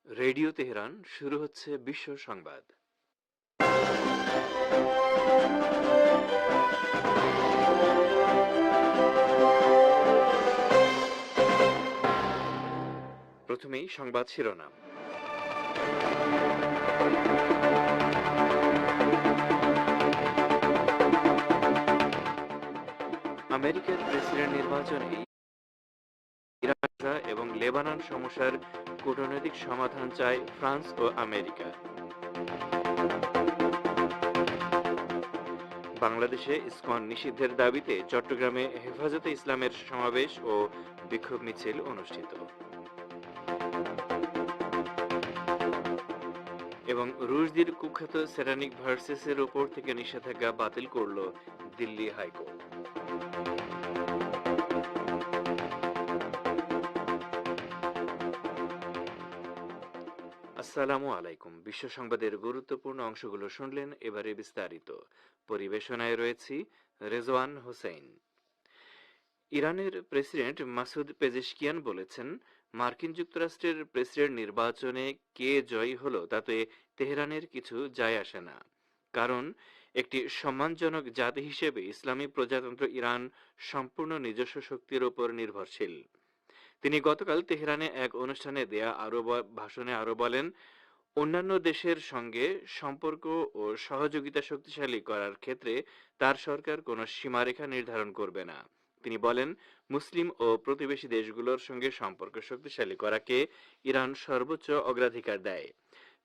Radio Tehran শুরু হচ্ছে বিশ্ব সংবাদ। প্রথমেই সংবাদ শিরোনাম। আমেরিকার প্রেসিডেন্ট নির্বাচনে ইরান এবং লেবানন সমস্যার কূটনৈতিক সমাধান চায় ফ্রান্স ও আমেরিকা। বাংলাদেশে ইসকন নিষিদ্ধের দাবিতে চট্টগ্রামে হেফাজতে ইসলামের সমাবেশ ও বিক্ষোভ মিছিল অনুষ্ঠিত। এবং রুশদের কুখ্যাত সেরানিক ভার্সেসের ওপর থেকে নিষেধাজ্ঞা বাতিল করল দিল্লি হাইকোর্ট। আসসালামু আলাইকুম। বিশ্ব সংবাদের গুরুত্বপূর্ণ অংশগুলো শুনলেন, এবারে বিস্তারিত। পরিবেশনায় রয়েছি রেজওয়ান হোসেন। ইরানের প্রেসিডেন্ট মাসুদ পেজেশকিয়ান বলেছেন, মার্কিন যুক্তরাষ্ট্রের প্রেসিডেন্ট নির্বাচনে কে জয়ী হলো তাতে তেহরানের কিছু যায় আসে না, কারণ একটি সম্মানজনক জাতি হিসেবে ইসলামী প্রজাতন্ত্র ইরান সম্পূর্ণ নিজস্ব শক্তির উপর নির্ভরশীল। তিনি গতকাল তেহরানে এক অনুষ্ঠানে দেয়া ভাষণে আরো বলেন, অন্যান্য দেশের সঙ্গে সম্পর্ক ও সহযোগিতা শক্তিশালী করার ক্ষেত্রে তার সরকার কোনো সীমারেখা নির্ধারণ করবে না। তিনি বলেন, মুসলিম ও প্রতিবেশী দেশগুলোর সঙ্গে সম্পর্ক শক্তিশালী করাকে ইরান সর্বোচ্চ অগ্রাধিকার দেয়।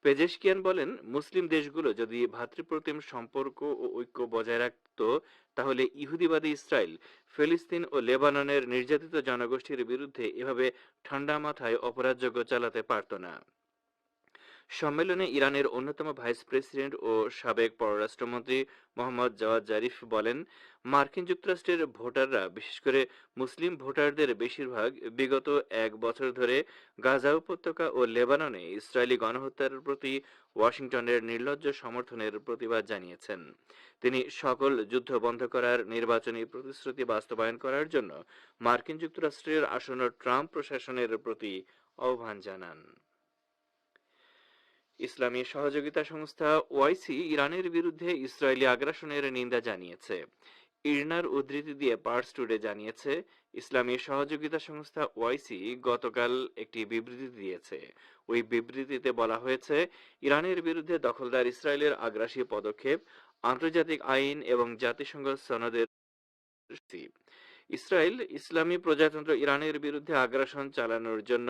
পেজেশকিয়ান বলেন, মুসলিম দেশগুলো যদি ভ্রাতৃপ্রতিম সম্পর্ক ও ঐক্য বজায় রাখত, তাহলে ইহুদিবাদী ইসরায়েল ফিলিস্তিন ও লেবাননের নির্যাতিত জনগোষ্ঠীর বিরুদ্ধে এভাবে ঠান্ডা মাথায় অপরাধযজ্ঞ চালাতে পারত না। সম্মেলনে ইরানের অন্যতম ভাইস প্রেসিডেন্ট ও সাবেক পররাষ্ট্রমন্ত্রী মোহাম্মদ জাওয়াদ জারিফ বলেন, মার্কিন যুক্তরাষ্ট্রের ভোটাররা, বিশেষ করে মুসলিম ভোটারদের বেশিরভাগ বিগত এক বছর ধরে গাজা উপত্যকা ও লেবাননে ইসরায়েলি গণহত্যার প্রতি ওয়াশিংটনের নির্লজ্জ সমর্থনের প্রতিবাদ জানিয়েছেন। তিনি সকল যুদ্ধ বন্ধ করার নির্বাচনী প্রতিশ্রুতি বাস্তবায়ন করার জন্য মার্কিন যুক্তরাষ্ট্রের আসন্ন ট্রাম্প প্রশাসনের প্রতি আহ্বান জানান। ইসলামী সহযোগিতা সংস্থা ওআইসি ইরানের বিরুদ্ধে ইসরায়েলি আগ্রাসনের নিন্দা জানিয়েছে। ইরনার উদ্ধৃতি দিয়ে পার্স টুডে জানিয়েছে, ইসলামী সহযোগিতা সংস্থা ওআইসি গতকাল একটি বিবৃতি দিয়েছে। ওই বিবৃতিতে বলা হয়েছে, ইরানের বিরুদ্ধে দখলদার ইসরায়েলের আগ্রাসী পদক্ষেপ আন্তর্জাতিক আইন এবং জাতিসংঘ সনদের। ইসরায়েল ইসলামী প্রজাতন্ত্র ইরানের বিরুদ্ধে আগ্রাসন চালানোর জন্য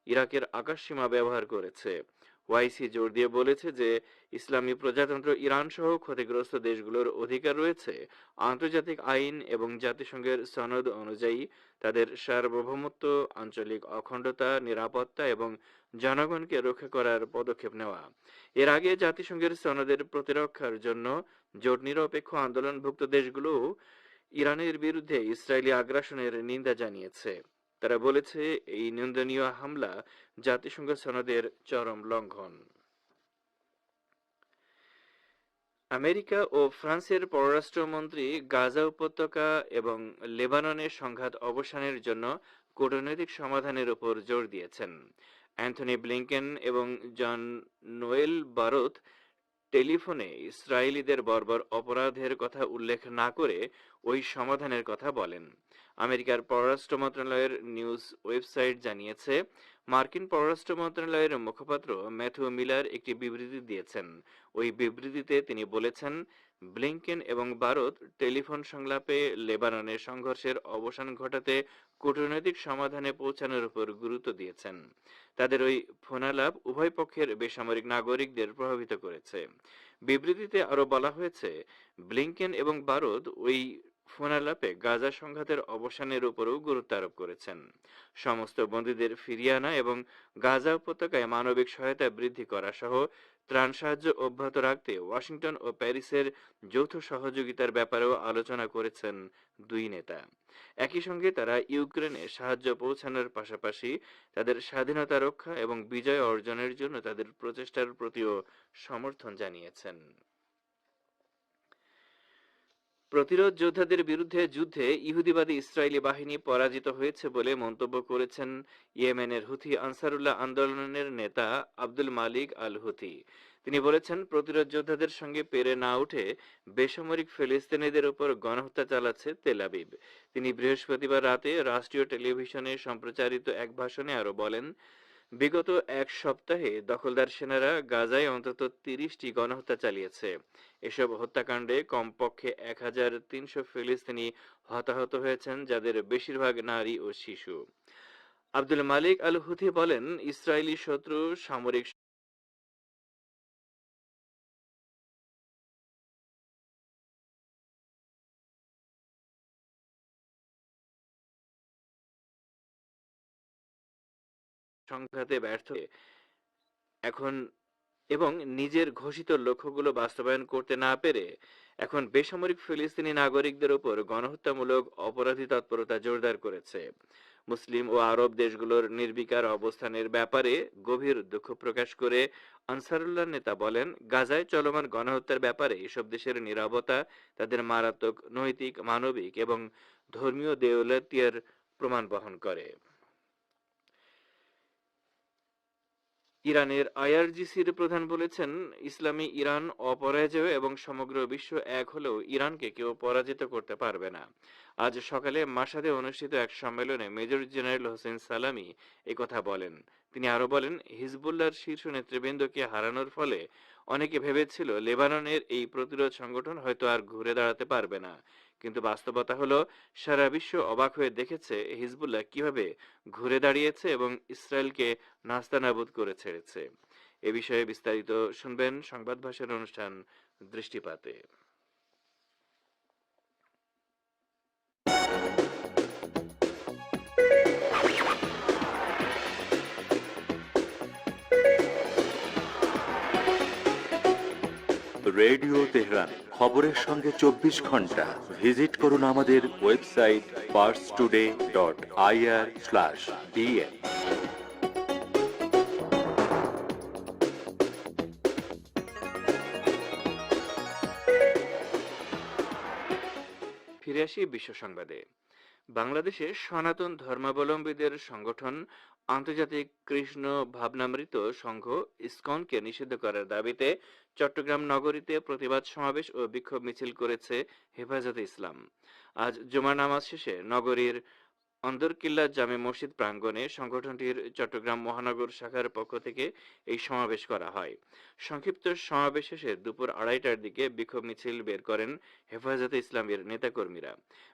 ইরাকের আকাশসীমা ব্যবহার করেছে। ওআইসি জোর দিয়ে বলেছে যে ইসলামী প্রজাতন্ত্র ইরান সহ ক্ষতিগ্রস্ত দেশগুলোর অধিকার রয়েছে আন্তর্জাতিক আইন এবং জাতিসংঘের সনদ অনুযায়ী তাদের সার্বভৌমত্ব, আঞ্চলিক অখণ্ডতা, নিরাপত্তা এবং জনগণকে রক্ষা করার পদক্ষেপ নেওয়া। এর আগে জাতিসংঘের সনদের প্রতিরক্ষার জন্য জোট নিরপেক্ষ আন্দোলনভুক্ত দেশগুলোও ইরানের বিরুদ্ধে ইসরায়েলি আগ্রাসনের নিন্দা জানিয়েছে। তারা বলেছে, এই নিন্দনীয় হামলা জাতিসংঘ সনদের চরম লঙ্ঘন। আমেরিকা ও ফ্রান্সের পররাষ্ট্রমন্ত্রী গাজা উপত্যকা এবং লেবাননের সংঘাত অবসানের জন্য কূটনৈতিক সমাধানের উপর জোর দিয়েছেন। অ্যান্থনি ব্লিংকেন এবং জন নোয়েল বারোত টেলিফোনে ইসরায়েলিদের বর্বর অপরাধের কথা উল্লেখ না করে ওই সমাধানের কথা বলেন। আমেরিকার পররাষ্ট্র মন্ত্রণালয়ের নিউজ ওয়েবসাইট জানিয়েছে, মার্কিন পররাষ্ট্র মন্ত্রণালয়ের মুখপাত্র ম্যাথু মিলার একটি বিবৃতি দিয়েছেন। ওই বিবৃতিতে তিনি বলেছেন, ব্লিংকেন এবং বারোত টেলিফোন সংলাপে লেবাননের সংঘর্ষের অবসান ঘটাতে কূটনৈতিক সমাধানে পৌঁছানোর উপর গুরুত্ব দিয়েছেন। তাদের ওই ফোনালাপ উভয় পক্ষের বেসামরিক নাগরিকদের প্রভাবিত করেছে। বিবৃতিতে আরো বলা হয়েছে, ব্লিংকেন এবং বারোদ ওই ফোনালাপে গাজা সংঘাতের অবসানের উপরও গুরুত্ব আরোপ করেছেন। সমস্ত বন্দীদের ফিরিয়ে আনা এবং গাজা উপত্যকায় মানবিক সহায়তা বৃদ্ধি করা সহ ত্রাণ সাহায্য অব্যাহত রাখতে ওয়াশিংটন ও প্যারিসের যৌথ সহযোগিতার ব্যাপারেও আলোচনা করেছেন দুই নেতা। একই সঙ্গে তারা ইউক্রেনে সাহায্য পৌঁছানোর পাশাপাশি তাদের স্বাধীনতা রক্ষা এবং বিজয় অর্জনের জন্য তাদের প্রচেষ্টার প্রতিও সমর্থন জানিয়েছেন। প্রতিরোধ যোদ্ধাদের বিরুদ্ধে যুদ্ধে ইহুদিবাদী ইসরায়েলি বাহিনী পরাজিত হয়েছে বলে মন্তব্য করেছেন ইয়েমেনের হুথি আনসারুল্লাহ আন্দোলনের নেতা আব্দুল মালিক আল হুথি। তিনি বলেছেন, প্রতিরোধ যোদ্ধাদের সঙ্গে পেরে না উঠে বেসামরিক ফিলিস্তিনিদের উপর গণহত্যা চালাচ্ছে তেল আবিব। তিনি বৃহস্পতিবার রাতে রাষ্ট্রীয় টেলিভিশনে সম্প্রচারিত এক ভাষণে আরো বলেন, বিগত এক সপ্তাহে দখলদার সেনারা গাজায় অন্তত 30টি গণহত্যা চালিয়েছে। এসব হত্যাকাণ্ডে কমপক্ষে 1300 ফিলিস্তিনি হতাহত হয়েছেন, যাদের বেশিরভাগ নারী ও শিশু। আব্দুল মালিক আল হুথি বলেন, ইসরায়েলি শত্রু সামরিক সংঘাতে ব্যর্থ হয়ে এখন এবং নিজের ঘোষিত লক্ষ্যগুলো বাস্তবায়ন করতে না পেরে এখন বেসামরিক ফিলিস্তিনি নাগরিকদের উপর গণহত্যামূলক অপরাধী তৎপরতা জোরদার করেছে। মুসলিম ও আরব দেশগুলোর নির্বিকার অবস্থানের ব্যাপারে গভীর দুঃখ প্রকাশ করে আনসারুল্লাহ নেতা বলেন, গাজায় চলমান গণহত্যার ব্যাপারে এসব দেশের নীরবতা তাদের মারাত্মক নৈতিক, মানবিক এবং ধর্মীয় দেউলিয়াতের প্রমাণ বহন করে। ইরানের আইআরজিসির প্রধান বলেছেন, ইসলামী ইরান অপরাজেয় এবং সমগ্র বিশ্ব এক হলেও ইরানকে কেউ পরাজিত করতে পারবে না। আজ সকালে মাসাদে অনুষ্ঠিত এক সম্মেলনে মেজর জেনারেল হোসেন সালামি একথা বলেন। তিনি আরো বলেন, হিজবুল্লাহর শীর্ষ নেতৃবৃন্দকে হারানোর ফলে অনেকে ভেবেছিল লেবাননের এই প্রতিরোধ সংগঠন হয়তো আর ঘুরে দাঁড়াতে পারবে না, কিন্তু বাস্তবতা হলো সারা বিশ্ব অবাক হয়ে দেখেছে হিজবুল্লাহ কিভাবে ঘুরে দাঁড়িয়েছে এবং ইসরায়েলকে নাস্তানাবুদ করে ছেড়েছে। এ বিষয়ে বিস্তারিত শুনবেন সংবাদ ভাষার অনুষ্ঠান দৃষ্টিপাতে। রেডিও তেহরান, খবরের সঙ্গে 24 ঘন্টা। ভিজিট করুন আমাদের ওয়েবসাইট parstoday.ir/dn। ফিরে আসি বিশ্ব সংবাদে। বাংলাদেশে সনাতন ধর্মাবলম্বীদের সংগঠন আন্তর্জাতিক কৃষ্ণ ভাবনামৃত সংঘ ইসকনকে নিষিদ্ধ করার দাবিতে চট্টগ্রাম নগরীতে প্রতিবাদ সমাবেশ ও বিক্ষোভ মিছিল করেছে হেফাজতে ইসলাম। আজ জুমার নামাজ শেষে নগরীর অন্দরকিল্লা জামে মসজিদ প্রাঙ্গণে সংগঠনটির চট্টগ্রাম মহানগর শাখার পক্ষ থেকে এই সমাবেশ করা হয়। সংক্ষিপ্ত সমাবেশ শেষে দুপুর 2:30টার দিকে বিক্ষোভ মিছিল বের করেন হেফাজতে ইসলামের নেতাকর্মীরা।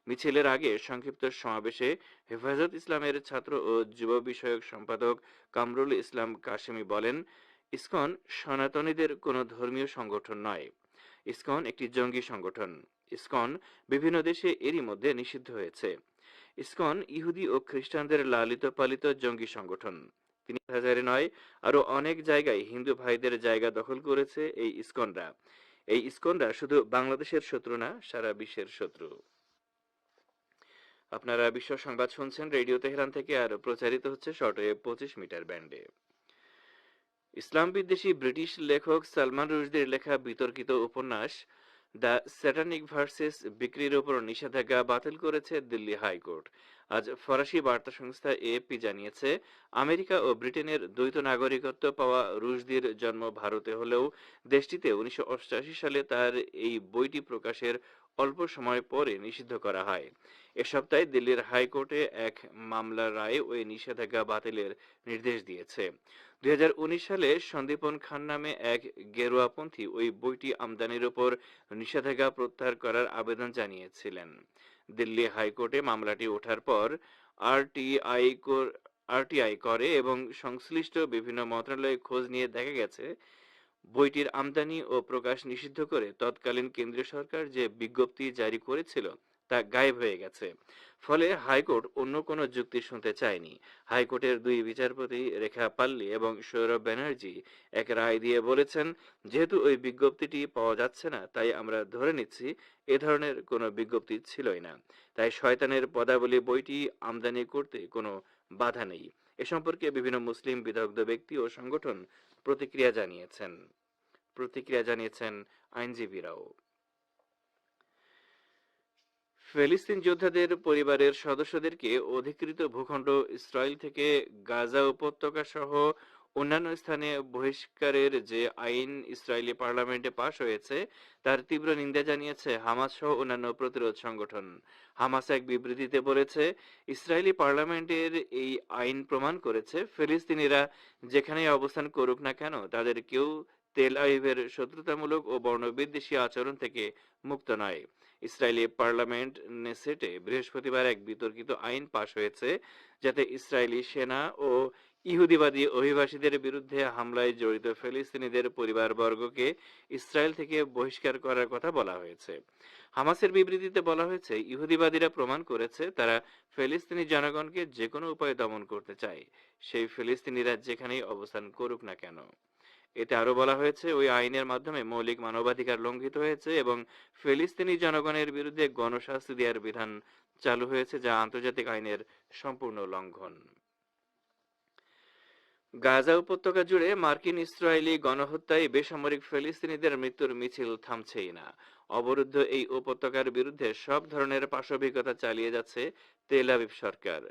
মিছিলের আগে সংক্ষিপ্ত সমাবেশে হেফাজত ইসলামের ছাত্র ও যুব বিষয়ক সম্পাদক কামরুল ইসলাম কাশেমি বলেন, ইসকন সনাতনীদের কোনো ধর্মীয় সংগঠন নয়। ইসকন একটি জঙ্গি সংগঠন। ইসকন বিভিন্ন দেশে এরই মধ্যে নিষিদ্ধ হয়েছে। ইসকন ইহুদি ও খ্রিস্টানদের লালিত পালিত জঙ্গি সংগঠন। তিনি হাজারে নয়, আরো অনেক জায়গায় হিন্দু ভাইদের জায়গা দখল করেছে এই ইসকনরা। এই ইসকনরা শুধু বাংলাদেশের শত্রু না, সারা বিশ্বের শত্রু। আপনারা বিশ্ব সংবাদ শুনছেন রেডিও তেহরান থেকে, আর প্রচারিত হচ্ছে শর্টওয়েভ 25 মিটার ব্যান্ডে। ইসলাম বিদ্বেষী ব্রিটিশ লেখক সালমান রুশদির লেখা বিতর্কিত উপন্যাস দ্য স্যাটানিক ভার্সেস বিক্রির উপর নিষেধাজ্ঞা বাতিল করেছে দিল্লি হাইকোর্ট। আজ ফরাসি বার্তা সংস্থা এএফপি জানিয়েছে, আমেরিকা ও ব্রিটেনের দ্বৈত নাগরিকত্ব পাওয়া রুশদির জন্ম ভারতে হলেও দেশটিতে 1988 সালে তার এই বইটি প্রকাশের অল্প সময় পরে নিষিদ্ধ করা হয়। এ সপ্তাহে দিল্লির হাইকোর্টে এক মামলার রায়ে ওই নিষেধাজ্ঞা বাতিলের নির্দেশ দিয়েছে। 2019 সালে সন্দীপন খান নামে এক গেরুয়াপন্থী ওই বইটি আমদানির উপর নিষেধাজ্ঞা প্রত্যাহার করার আবেদন জানিয়েছিলেন। দিল্লি হাইকোর্টে মামলাটি ওঠার পর আরটিআই করে এবং সংশ্লিষ্ট বিভিন্ন মন্ত্রণালয়ে খোঁজ নিয়ে দেখা গেছে, বইটির আমদানি ও প্রকাশ নিষিদ্ধ করে তৎকালীন কেন্দ্রীয় সরকার যে বিজ্ঞপ্তি জারি করেছিল তা গায়েব হয়ে গেছে। ফলে হাইকোর্ট অন্য কোনো যুক্তি শুনতে চায়নি। হাইকোর্টের দুই বিচারপতি রেখা পাল্লি এবং সৌরভ ব্যানার্জি এক রায় দিয়ে বলেছেন, যেহেতু ওই বিজ্ঞপ্তিটি পাওয়া যাচ্ছে না, তাই আমরা ধরে নিচ্ছি এ ধরনের কোনো বিজ্ঞপ্তি ছিলই না। তাই শয়তানের পদাবলী বইটি আমদানি করতে কোনো বাধা নেই। এ সম্পর্কে বিভিন্ন মুসলিম বিদগ্ধ ব্যক্তি ও সংগঠন প্রতিক্রিয়া জানিয়েছেন। আইনজীবীরাও। ফিলিস্তিন যোদ্ধাদের পরিবারের সদস্যদেরকে অধিকৃত ভূখণ্ড ইসরায়েল থেকে গাজা উপত্যকা সহ অন্যান্য স্থানে বহিষ্কারের যে আইন ইসরায়েলি পার্লামেন্টে পাশ হয়েছে তার তীব্র নিন্দা জানিয়েছে হামাস সহ অন্যান্য প্রতিরোধ সংগঠন। হামাস এক বিবৃতিতে বলেছে, ইসরায়েলি পার্লামেন্টের এই আইন প্রমাণ করেছে ফিলিস্তিনিরা যেখানেই অবস্থান করুক না কেন তাদের কেউ তেল আবিবের শত্রুতামূলক ও বর্ণবিদ্বেষী আচরণ থেকে মুক্ত নয়। ইসরায়েলি পার্লামেন্ট নেসেটে বৃহস্পতিবার এক বিতর্কিত আইন পাশ হয়েছে যাতে ইসরায়েলি সেনা ও ইহুদিবাদী অভিবাসীদের বিরুদ্ধে হামলায় জড়িত ফিলিস্তিনিদের পরিবারবর্গকে ইসরায়েল থেকে বহিষ্কার করার কথা বলা হয়েছে। হামাসের বিবৃতিতে বলা হয়েছে, ইহুদিবাদীরা প্রমাণ করেছে তারা ফিলিস্তিনি জনগণকে যে কোনো উপায়ে দমন করতে চায়, সেই ফিলিস্তিনিরা যেখানেই অবস্থান করুক না কেন। এতে আরো বলা হয়েছে, ওই আইনের মাধ্যমে মৌলিক মানবাধিকার লঙ্ঘিত হয়েছে এবং ফিলিস্তিনি জনগণের বিরুদ্ধে গণশাস্তি দেওয়ার বিধান চালু হয়েছে, যা আন্তর্জাতিক আইনের সম্পূর্ণ লঙ্ঘন। গাজা উপত্যকা জুড়ে মার্কিন ইসরায়েলি গণহত্যায় বেসামরিক ফিলিস্তিনিদের মৃত্যুর মিছিল থামছেই না। অবরুদ্ধ এই উপত্যকার বিরুদ্ধে সব ধরনের পাশবিকতা চালিয়ে যাচ্ছে তেল আবিব সরকার।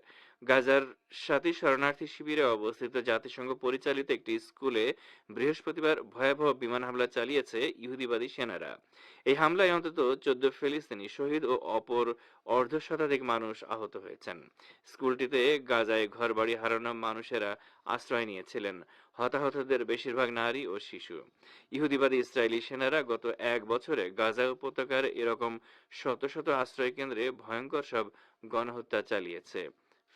গাজার সাথী শরণার্থী শিবিরে অবস্থিত জাতিসংঘ পরিচালিত একটি স্কুলে বৃহস্পতিবার ভয়াবহ বিমান হামলা চালিয়েছে ইহুদিবাদী সেনারা। এই হামলায় অন্তত 14 ফিলিস্তিনি শহীদ ও অপর অর্ধশতাধিক মানুষ আহত হয়েছেন। স্কুলটিতে গাজায় ঘরবাড়ি হারানো মানুষেরা আশ্রয় নিয়েছিলেন। হতাহতদের বেশিরভাগ নারী ও শিশু। ইহুদিবাদী ইসরায়েলি সেনারা গত এক বছরে গাজা উপত্যকার এরকম শত শত আশ্রয় কেন্দ্রে ভয়ঙ্কর সব গণহত্যা চালিয়েছে।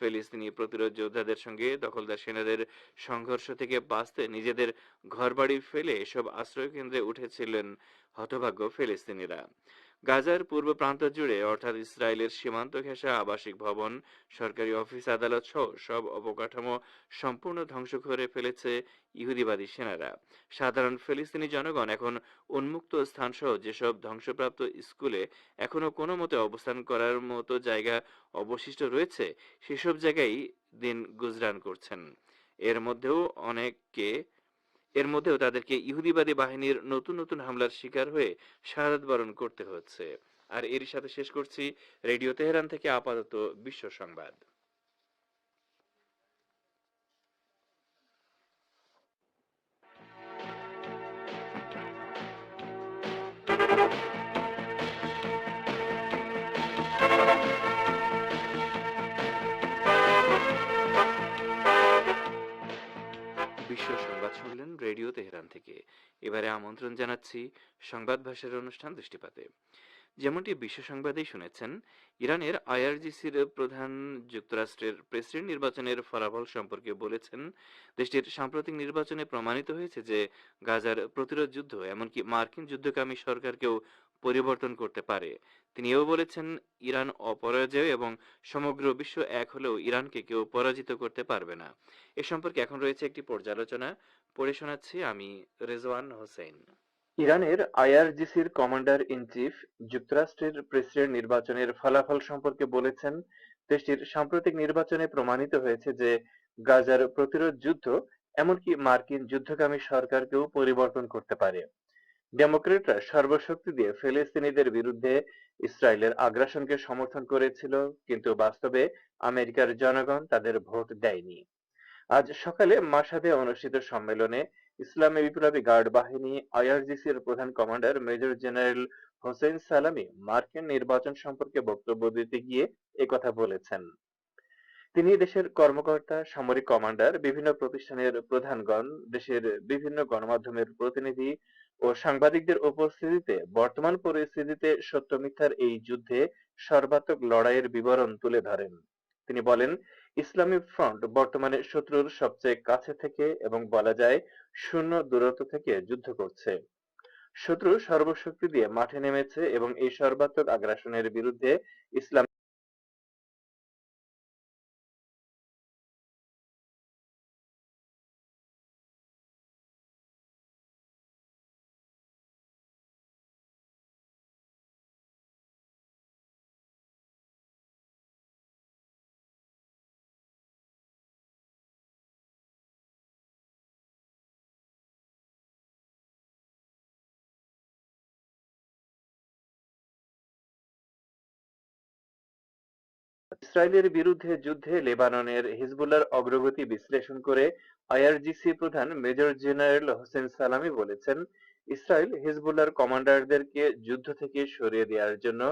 ফিলিস্তিনি প্রতিরোধ যোদ্ধাদের সঙ্গে দখলদার সেনাদের সংঘর্ষ থেকে বাঁচতে নিজেদের ঘরবাড়ি ফেলে এসব আশ্রয় কেন্দ্রে উঠেছিলেন হতভাগ্য ফিলিস্তিনিরা। গাজার পূর্ব প্রান্ত জুড়ে অর্থাৎ ইসরায়েলের সীমান্ত ঘেঁষা আবাসিক ভবন, সরকারি অফিস আদালত সহ সব অবকাঠামো সম্পূর্ণ ধ্বংস করে ফেলেছে ইহুদিবাদী সেনারা। সাধারণ ফিলিস্তিনি জনগণ এখন উন্মুক্ত স্থান সহ যেসব ধ্বংসপ্রাপ্ত স্কুলে এখনো কোনো মতে অবস্থান করার মতো জায়গা অবশিষ্ট রয়েছে সেসব জায়গায় দিন গুজরান করছেন। এর মধ্যেও অনেককে এর মধ্যেও তাদেরকে ইহুদিবাদী বাহিনীর নতুন নতুন হামলার শিকার হয়ে শাহাদাত বরণ করতে হচ্ছে। আর এর সাথে শেষ করছি রেডিও তেহরান থেকে আপাতত বিশ্ব সংবাদ। বিশ্ব সংবাদ শুনলেন রেডিও তেহরান থেকে। এবারে আমন্ত্রণ জানাচ্ছি সংবাদ ভাষার অনুষ্ঠান দৃষ্টিপাতে। যেমনটি বিশ্ব সংবাদেই শুনেছেন, ইরানের আইআরজিসির প্রধান যুক্তরাষ্ট্রের প্রেসিডেন্ট নির্বাচনের ফলাফল সম্পর্কে বলেছেন, দেশটির সাম্প্রতিক নির্বাচনে প্রমাণিত হয়েছে যে গাজার প্রতিরোধ যুদ্ধ এমনকি মার্কিন যুদ্ধকামী সরকারকেও পরিবর্তন করতে পারে। তিনি এও বলেছেন, ইরান অপরাজেয় এবং সমগ্র বিশ্ব এক হলেও ইরানকে কেউ পরাজিত করতে পারবে না। এ সম্পর্কে এখন রয়েছে একটি পর্যালোচনা, পড়ে শোনাচ্ছি আমি, রেজওয়ান হোসেন। ইরানের আইআরজিসির কমান্ডার ইন চিফ যুক্তরাষ্ট্রের প্রেসিডেন্ট নির্বাচনের ফলাফল সম্পর্কে বলেছেন, দেশটির সাম্প্রতিক নির্বাচনে প্রমাণিত হয়েছে যে গাজার প্রতিরোধ যুদ্ধ এমনকি মার্কিন যুদ্ধকামী সরকারকেও পরিবর্তন করতে পারে। ডেমোক্রেটরা সর্বশক্তি দিয়ে ফিলিস্তিনিদের বিরুদ্ধে ইসরায়েলের আগ্রাসনকে সমর্থন করেছিল, কিন্তু বাস্তবে আমেরিকার জনগণ তাদের ভোট দেয়নি। আজ সকালে মাসাদে অনুষ্ঠিত সম্মেলনে ইসলামী বিপ্লবী গার্ড বাহিনী আইআরজিসির প্রধান কমান্ডার মেজর জেনারেল হোসেন সালামি মার্কিন নির্বাচন সম্পর্কে বক্তব্য দিতে গিয়ে একথা বলেছেন। তিনি দেশের কর্মকর্তা, সামরিক কমান্ডার, বিভিন্ন প্রতিষ্ঠানের প্রধানগণ, দেশের বিভিন্ন গণমাধ্যমের প্রতিনিধি ও সাংবাদিকদের উপস্থিতিতে বর্তমান পরিস্থিতিতে সত্য মিথ্যার এই যুদ্ধে সর্বাত্মক লড়াইয়ের বিবরণ তুলে ধরেন। তিনি বলেন, ইসলামী ফ্রন্ট বর্তমানে শত্রুর সবচেয়ে কাছে থেকে এবং বলা যায় শূন্য দূরত্ব থেকে যুদ্ধ করছে। শত্রু সর্বশক্তি দিয়ে মাঠে নেমেছে এবং এই সর্বাত্মক আগ্রাসনের বিরুদ্ধে ইসলাম ইসরায়েলের বিরুদ্ধে যুদ্ধে লেবাননের হিজবুল্লাহর অগ্রগতি বিশ্লেষণ করে আইআরজিসি প্রধান মেজর জেনারেল হোসেন সালামি বলেছেন, ইসরায়েল হিজবুল্লাহর কমান্ডারদেরকে যুদ্ধ থেকে সরিয়ে দেওয়ার জন্য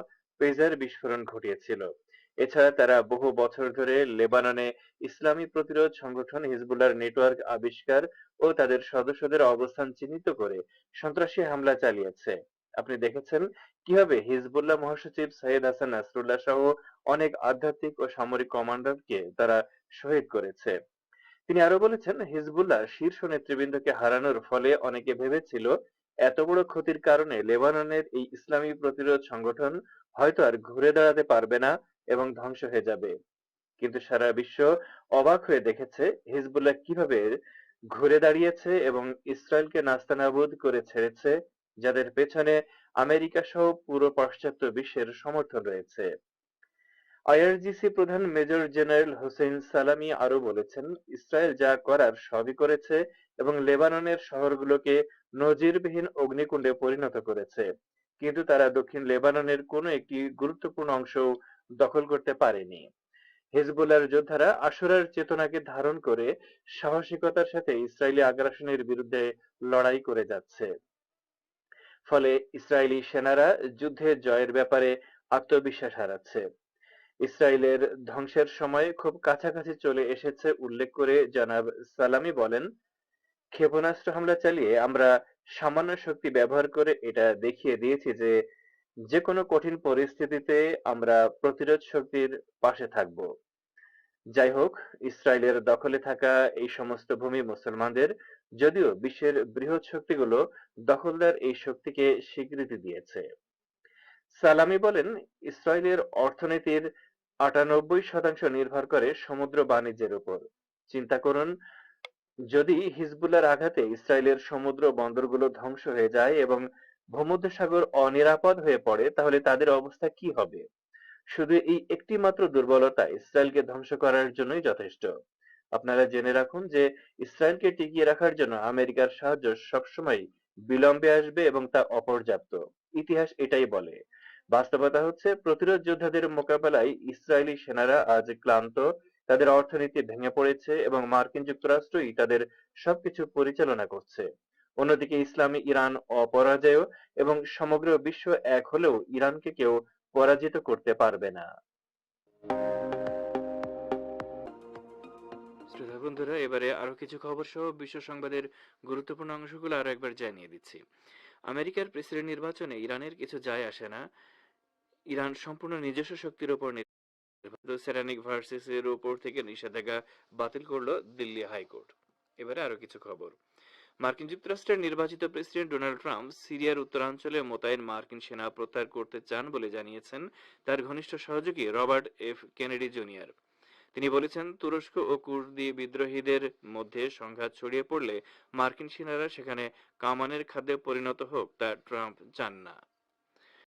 পেজার বিস্ফোরণ ঘটিয়েছিল। এছাড়া তারা বহু বছর ধরে লেবাননে ইসলামী প্রতিরোধ সংগঠন হিজবুল্লাহর নেটওয়ার্ক আবিষ্কার ও তাদের সদস্যদের অবস্থান চিহ্নিত করে সন্ত্রাসী হামলা চালিয়েছে। আপনি দেখেছেন কিভাবে হিজবুল্লাহ মহাসচিব সৈয়দ হাসান নাসরুল্লাহ সহ অনেক আধ্যাত্মিক ও সামরিক কমান্ডারকে তারা শহীদ করেছে। তিনি আরো বলেছেন, হিজবুল্লাহ শীর্ষ নেতৃবৃন্দকে হারানোর ফলে অনেকে ভেবেছিল এত বড় ক্ষতির কারণে লেবাননের এই ইসলামী প্রতিরোধ সংগঠন হয়তো আর ঘুরে দাঁড়াতে পারবে না এবং ধ্বংস হয়ে যাবে। কিন্তু সারা বিশ্ব অবাক হয়ে দেখেছে হিজবুল্লাহ কিভাবে ঘুরে দাঁড়িয়েছে এবং ইসরায়েলকে নাস্তানাবুদ করে ছেড়েছে, যাদের পেছনে আমেরিকা সহ পুরো পাশ্চাত্য বিশ্বের সমর্থন রয়েছে। আইআরজিসি প্রধান মেজর জেনারেল হোসেন সালামি আরো বলেছেন, ইসরায়েল যা করার সবই করেছে এবং লেবাননের শহরগুলোকে নজিরবিহীন অগ্নিকুণ্ডে পরিণত করেছে, কিন্তু তারা দক্ষিণ লেবাননের কোনো একটি গুরুত্বপূর্ণ অংশ দখল করতে পারেনি। হিজবুল্লাহর যোদ্ধারা আশুরার চেতনাকে ধারণ করে সাহসিকতার সাথে ইসরায়েলি আগ্রাসনের বিরুদ্ধে লড়াই করে যাচ্ছে। ফলে ইসরায়েলি সেনারা যুদ্ধে জয়ের ব্যাপারে আত্মবিশ্বাস হারাচ্ছে। ইসরায়েলের ধ্বংসের সময় খুব কাছাকাছি চলে এসেছে উল্লেখ করে জনাব সালামি বলেন, ক্ষেপণাস্ত্র হামলা চালিয়ে আমরা সামান্য শক্তি ব্যবহার করে এটা দেখিয়ে দিয়েছি যে যে কোনো কঠিন পরিস্থিতিতে আমরা প্রতিরোধ শক্তির পাশে থাকব। যাই হোক, ইসরায়েলের দখলে থাকা এই সমস্ত ভূমি মুসলমানদের, যদিও বিশ্বের বৃহৎ শক্তিগুলো দখলদার এই শক্তিকে স্বীকৃতি দিয়েছে। সালামি বলেন, ইসরায়েলের অর্থনীতির ৯৮% নির্ভর করে সমুদ্র বাণিজ্যের উপর। চিন্তা করুন, যদি হিজবুল্লাহর আঘাতে ইসরায়েলের সমুদ্র বন্দরগুলো ধ্বংস হয়ে যায় এবং ভূমধ্যসাগর অনিরাপদ হয়ে পড়ে, তাহলে তাদের অবস্থা কি হবে? শুধু এই একটি মাত্র দুর্বলতা ইসরায়েলকে ধ্বংস করার জন্যই যথেষ্ট। আপনারা জেনে রাখুন যে ইসরায়েলকে টিকিয়ে রাখার জন্য আমেরিকার সাহায্য সবসময় বিলম্বে আসবে এবং তা অপর্যাপ্ত। ইতিহাস এটাই বলে। বাস্তবতা হচ্ছে, প্রতিরোধ যোদ্ধাদের মোকাবেলায় ইসরায়েলি সেনারা আজ ক্লান্ত, তাদের অর্থনীতি ভেঙে পড়েছে এবং মার্কিন যুক্তরাষ্ট্রই তাদের সবকিছু পরিচালনা করছে। অন্যদিকে ইসলামী ইরান অপরাজেয় এবং সমগ্র বিশ্ব এক হলেও ইরানকে কেউ পরাজিত করতে পারবে না। শ্রোতা বন্ধুরা, এবারে আরো কিছু খবর সহ বিশ্ব সংবাদের গুরুত্বপূর্ণ অংশগুলো আরো একবার জানিয়ে দিচ্ছি। আমেরিকার প্রেসিডেন্ট নির্বাচনে ইরানের কিছু যায় আসে না। ইরান সম্পূর্ণ নিজস্ব শক্তির উপর নির্ভর। সেরানিক ভার্সেসের উপর থেকে নিষেধাজ্ঞা বাতিল করলো দিল্লি হাইকোর্ট। এবারে আরো কিছু খবর। মার্কিন যুক্তরাষ্ট্রের নির্বাচিত প্রেসিডেন্ট ডোনাল্ড ট্রাম্প সিরিয়ার উত্তরাঞ্চলে মোতায়েন মার্কিন সেনা প্রত্যাহার করতে চান বলে জানিয়েছেন তার ঘনিষ্ঠ সহযোগী রবার্ট এফ কেনেডি জুনিয়র। তিনি বলেছেন, তুরস্ক ও কুর্দি বিদ্রোহীদের মধ্যে সংঘাত ছড়িয়ে পড়লে মার্কিন সেনারা সেখানে কামানের খাদ্যে পরিণত হোক তা ট্রাম্প চান না।